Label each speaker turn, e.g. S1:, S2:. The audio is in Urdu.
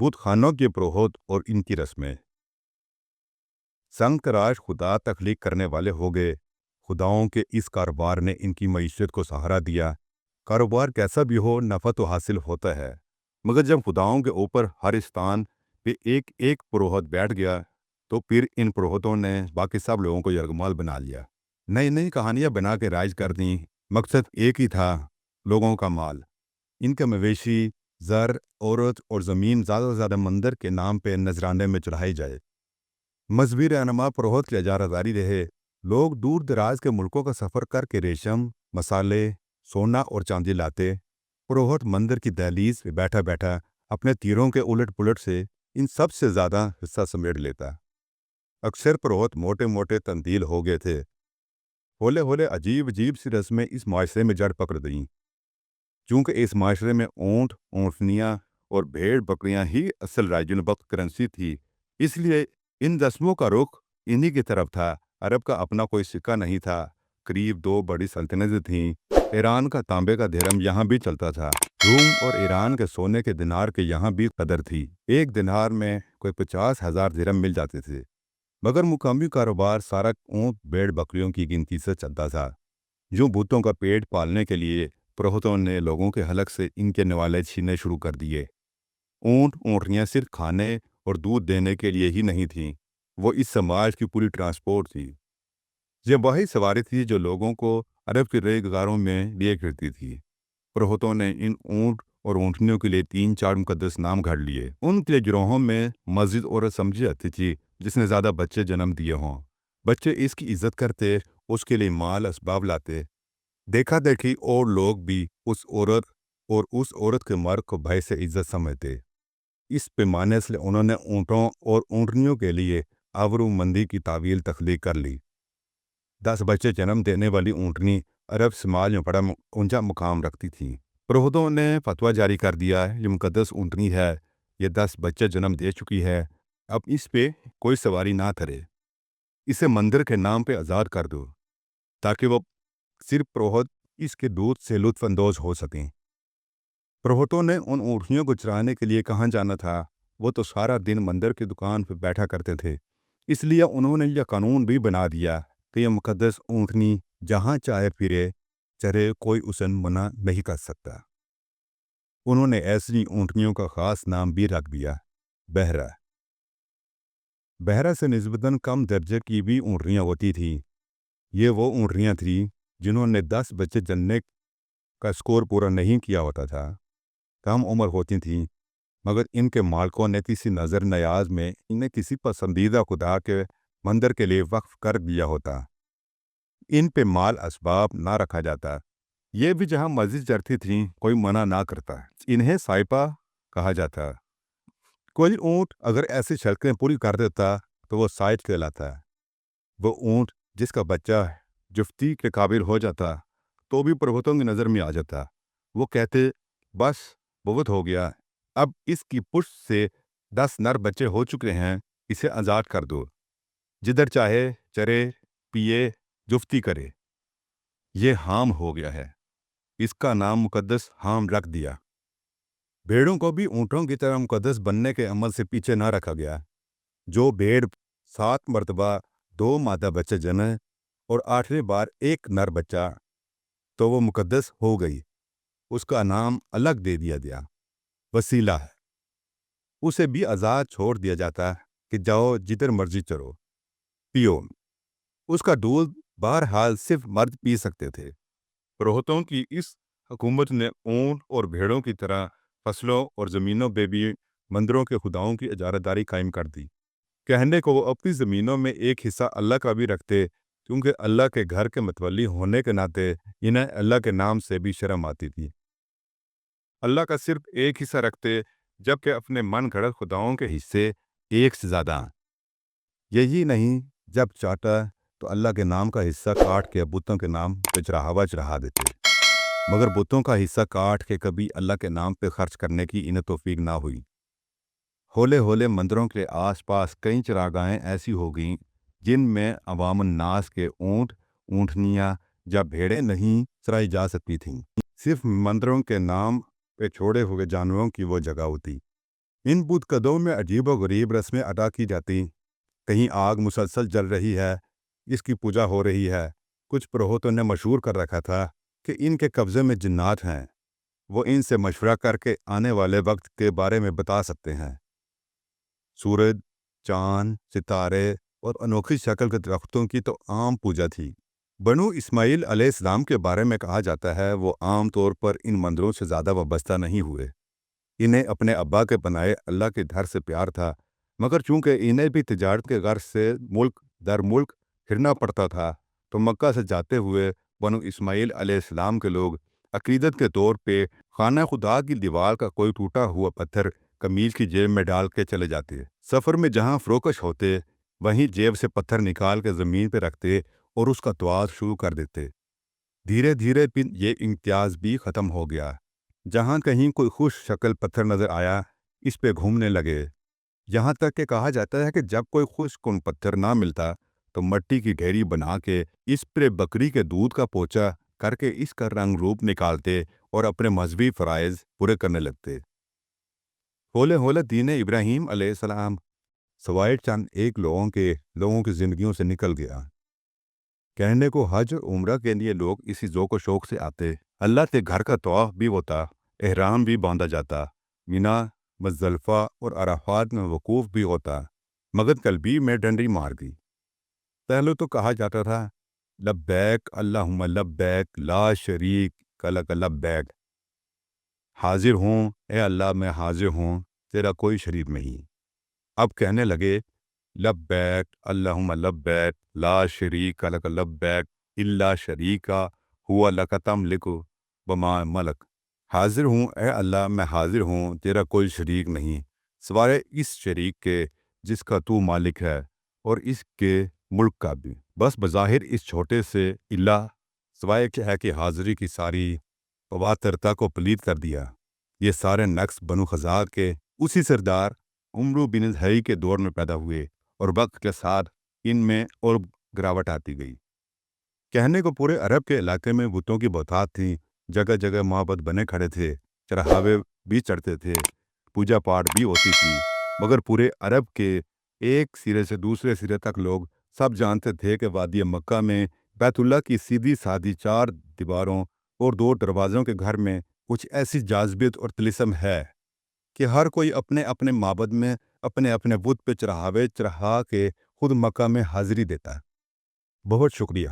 S1: بت خانوں کے پروہت اور ان کی رسمیں۔ سنگ تراش خدا تخلیق کرنے والے ہو گئے۔ خداؤں کے اس کاروبار نے ان کی معیشت کو سہارا دیا۔ کاروبار کیسا بھی ہو، نفع تو حاصل ہوتا ہے، مگر جب خداؤں کے اوپر ہر استان پہ ایک ایک پروہت بیٹھ گیا تو پھر ان پروہتوں نے باقی سب لوگوں کو یرغمال بنا لیا، نئی نئی کہانیاں بنا کے رائج کر دیں۔ مقصد ایک ہی تھا، لوگوں کا مال، ان کے مویشی، زر، عورت اور زمین زیادہ سے زیادہ مندر کے نام پہ نذرانے میں چڑھائی جائے۔ مذہبی رہنما پروہت کی اجارہ داری رہے۔ لوگ دور دراز کے ملکوں کا سفر کر کے ریشم، مسالے، سونا اور چاندی لاتے۔ پروہت مندر کی دہلیز پہ بیٹھا بیٹھا اپنے تیروں کے الٹ پلٹ سے ان سب سے زیادہ حصہ سمیٹ لیتا۔ اکثر پروہت موٹے موٹے تندیل ہو گئے تھے۔ ہولے ہولے عجیب عجیب سی رسمیں اس معاشرے میں جڑ پکڑ گئیں۔ چونکہ اس معاشرے میں اونٹ، اونٹنیاں اور بھیڑ بکریاں ہی اصل رائج الوقت کرنسی تھی، اس لیے ان رسموں کا رخ انہی کی طرف تھا۔ عرب کا اپنا کوئی سکہ نہیں تھا۔ قریب 2 بڑی سلطنتیں تھیں۔ ایران کا تانبے کا درہم یہاں بھی چلتا تھا۔ روم اور ایران کے سونے کے دینار کے یہاں بھی قدر تھی۔ ایک دینار میں کوئی 50,000 درہم مل جاتے تھے، مگر مقامی کاروبار سارا اونٹ بیڑ بکریوں کی گنتی سے چلتا تھا۔ یوں بتوں کا پیٹ پالنے کے لیے پروہتوں نے لوگوں کے حلق سے ان کے نوالے چھیننے شروع کر دیے۔ اونٹ اونٹنیاں صرف کھانے اور دودھ دینے کے لیے ہی نہیں تھیں، وہ اس سماج کی پوری ٹرانسپورٹ تھی۔ یہ وہی سواری تھی جو لوگوں کو عرب کے رہ گزاروں میں لیے کرتی تھی۔ پروہتوں نے ان اونٹ اور اونٹنیوں کے لیے 3-4 مقدس نام گھڑ لیے۔ ان کے گروہوں میں مسجد عورت سمجھی جاتی تھی جس نے زیادہ بچے جنم دیے ہوں۔ بچے اس کی عزت کرتے، اس کے لیے مال اسباب لاتے۔ دیکھا دیکھی اور لوگ بھی اس عورت کے مرد کو بھائی سے عزت سمجھتے۔ اس پیمانے سے انہوں نے اونٹوں اور اونٹنیوں کے لیے آبرو مندی کی تعویل تخلیق کر لی۔ 10 بچے جنم دینے والی اونٹنی عرب سماج میں بڑا اونچا مقام رکھتی تھی۔ پروہتوں نے فتویٰ جاری کر دیا، یہ مقدس اونٹنی ہے، یہ 10 بچے جنم دے چکی ہے، اب اس پہ کوئی سواری نہ کرے، اسے مندر کے نام پہ آزاد کر دو تاکہ وہ صرف پروہت اس کے دودھ سے لطف اندوز ہو سکیں۔ پروہتوں نے ان اونٹنیوں کو چرانے کے لیے کہاں جانا تھا، وہ تو سارا دن مندر کی دکان پہ بیٹھا کرتے تھے، اس لیے انہوں نے یہ قانون بھی بنا دیا کہ یہ مقدس اونٹنی جہاں چاہے پھرے چرے، کوئی اسے منع نہیں کر سکتا۔ انہوں نے ایسی اونٹنیوں کا خاص نام بھی رکھ دیا، بحرہ۔ بحرہ سے نسبتاً کم درجے کی بھی اونٹنیاں ہوتی تھیں۔ یہ وہ اونٹنیاں تھیں جنہوں نے 10 بچے جننے کا سکور پورا نہیں کیا ہوتا تھا، کم عمر ہوتی تھیں، مگر ان کے مالکوں نے کسی نظر نیاز میں انہیں کسی پسندیدہ خدا کے مندر کے لیے وقف کر دیا ہوتا۔ ان پہ مال اسباب نہ رکھا جاتا۔ یہ بھی جہاں مسجد چڑھتی تھیں کوئی منع نہ کرتا۔ انہیں سائپہ کہا جاتا۔ کوئی اونٹ اگر ایسی شرطیں پوری کر دیتا تو وہ سائد کہلاتا۔ وہ اونٹ جس کا بچہ جفتی کے قابل ہو جاتا تو بھی پروہتوں کی نظر میں آ جاتا۔ وہ کہتے، بس بہت ہو گیا، اب اس کی پشت سے 10 نر بچے ہو چکے ہیں، اسے آزاد کر دو، جدھر چاہے چرے پیے جفتی کرے۔ یہ حام ہو گیا ہے، اس کا نام مقدس حام رکھ دیا۔ بھیڑوں کو بھی اونٹوں کی طرح مقدس بننے کے عمل سے پیچھے نہ رکھا گیا۔ جو بھیڑ 7 مرتبہ 2 مادہ بچے جنے اور 8ویں بار 1 نر بچہ تو وہ مقدس ہو گئی، اس کا نام الگ دے دیا گیا، وسیلہ ہے۔ اسے بھی آزاد چھوڑ دیا جاتا کہ جاؤ جدھر مرضی چرو پیو۔ اس کا دودھ بہرحال صرف مرد پی سکتے تھے۔ پروہتوں کی اس حکومت نے اونٹ اور بھیڑوں کی طرح فصلوں اور زمینوں پہ بھی مندروں کے خداؤں کی اجارہ داری قائم کر دی۔ کہنے کو وہ اپنی زمینوں میں ایک حصہ اللہ کا بھی رکھتے، کیونکہ اللہ کے گھر کے متولی ہونے کے ناطے انہیں اللہ کے نام سے بھی شرم آتی تھی۔ اللہ کا صرف ایک حصہ رکھتے، جبکہ اپنے من گھڑت خداؤں کے حصے ایک سے زیادہ۔ یہی نہیں، جب چاہتا تو اللہ کے نام کا حصہ کاٹ کے بتوں کے نام پہ چڑھا دیتے، مگر بتوں کا حصہ کاٹ کے کبھی اللہ کے نام پہ خرچ کرنے کی انہیں توفیق نہ ہوئی۔ ہولے ہولے مندروں کے آس پاس کئی چراگاہیں ایسی ہو گئیں جن میں عوام الناس کے اونٹ، اونٹنیاں یا بھیڑیں نہیں چرائی جا سکتی تھیں، صرف مندروں کے نام پہ چھوڑے ہوئے جانوروں کی وہ جگہ ہوتی۔ ان بت قدوں میں عجیب و غریب رسمیں ادا کی جاتی، کہیں آگ مسلسل جل رہی ہے، اس کی پوجا ہو رہی ہے۔ کچھ پروہتوں نے مشہور کر رکھا تھا کہ ان کے قبضے میں جنات ہیں، وہ ان سے مشورہ کر کے آنے والے وقت کے بارے میں بتا سکتے ہیں۔ سورج، چاند، ستارے اور انوکھی شکل کے درختوں کی تو عام پوجا تھی۔ بنو اسماعیل علیہ السلام کے بارے میں کہا جاتا ہے وہ عام طور پر ان مندروں سے زیادہ وابستہ نہیں ہوئے۔ انہیں اپنے ابا کے بنائے اللہ کے گھر سے پیار تھا، مگر چونکہ انہیں بھی تجارت کے غرض سے ملک در ملک پھرنا پڑتا تھا، تو مکہ سے جاتے ہوئے بنو اسماعیل علیہ السلام کے لوگ عقیدت کے طور پہ خانہ خدا کی دیوار کا کوئی ٹوٹا ہوا پتھر قمیض کی جیب میں ڈال کے چلے جاتے۔ سفر میں جہاں فروکش ہوتے وہیں جیب سے پتھر نکال کے زمین پہ رکھتے اور اس کا طواف شروع کر دیتے۔ دھیرے دھیرے پھر یہ امتیاز بھی ختم ہو گیا۔ جہاں کہیں کوئی خوش شکل پتھر نظر آیا، اس پہ گھومنے لگے، یہاں تک کہ کہا جاتا ہے کہ جب کوئی خوش کن پتھر نہ ملتا تو مٹی کی ڈھیری بنا کے اس پہ بکری کے دودھ کا پوچا کر کے اس کا رنگ روپ نکالتے اور اپنے مذہبی فرائض پورے کرنے لگتے۔ ہولے ہولے دین ابراہیم علیہ السلام سوائے چند ایک لوگوں کی زندگیوں سے نکل گیا۔ کہنے کو حج اور عمرہ کے لیے لوگ اسی ذوق و شوق سے آتے، اللہ کے گھر کا طواف بھی ہوتا، احرام بھی باندھا جاتا، مینا، مزدلفہ اور عرفات میں وقوف بھی ہوتا، مگر قلبی میں ڈنڈی مار دی۔ پہلے تو کہا جاتا تھا لبیک اللہم لبیک لا شریک لک لبیک، حاضر ہوں اے اللہ میں حاضر ہوں، تیرا کوئی شریک نہیں۔ اب کہنے لگے لبیک اللہم لبیک لا شریک لک لبیک الا شریکا ہوا لک تملک وما ملک، حاضر ہوں اے اللہ میں حاضر ہوں، تیرا کوئی شریک نہیں سوائے اس شریک کے جس کا تو مالک ہے اور اس کے ملک کا بھی۔ بس بظاہر اس چھوٹے سے اللہ سوائے کیا ہے کہ حاضری کی ساری پواترتا کو پلید کر دیا۔ یہ سارے نقص بنو خزاعہ کے اسی سردار عمرو بن الحی کے دور میں پیدا ہوئے اور وقت کے ساتھ ان میں اور گراوٹ آتی گئی۔ کہنے کو پورے عرب کے علاقے میں بتوں کی بہتات تھیں، جگہ جگہ معبد بنے کھڑے تھے، چڑھاوے بھی چڑھتے تھے، پوجا پاٹ بھی ہوتی تھی، مگر پورے عرب کے ایک سرے سے دوسرے سرے تک لوگ سب جانتے تھے کہ وادی مکہ میں بیت اللہ کی سیدھی سادھی 4 دیواروں اور 2 دروازوں کے گھر میں کچھ ایسی جاذبیت اور طلسم ہے کہ ہر کوئی اپنے اپنے معبد میں اپنے اپنے بت پہ چڑھا کے خود مکہ میں حاضری دیتا ہے۔ بہت شکریہ۔